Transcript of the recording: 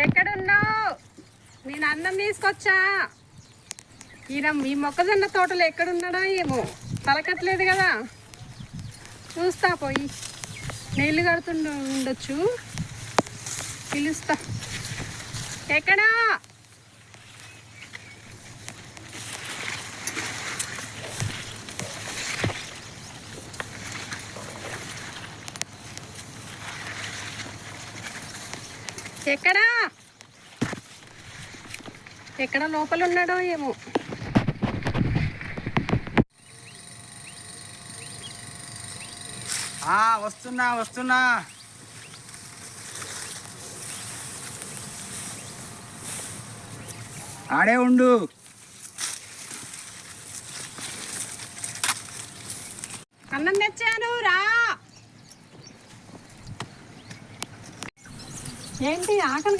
ఎక్కడున్నావు? నేను అన్నం తీసుకొచ్చా. ఈయన మీ మొక్కజొన్న తోటలో ఎక్కడున్నాడా ఏమో, తలకట్లేదు కదా. చూస్తా పోయి, నీళ్ళు కడుతుండొచ్చు, పిలుస్తా. ఎక్కడా? ఎక్కడా? ఎక్కడ లోపల ఉన్నాడో ఏమో. వస్తున్నా వస్తున్నా. ఆడే ఉండు. అన్నం తెచ్చాను, రా. ఏంటి ఆకలి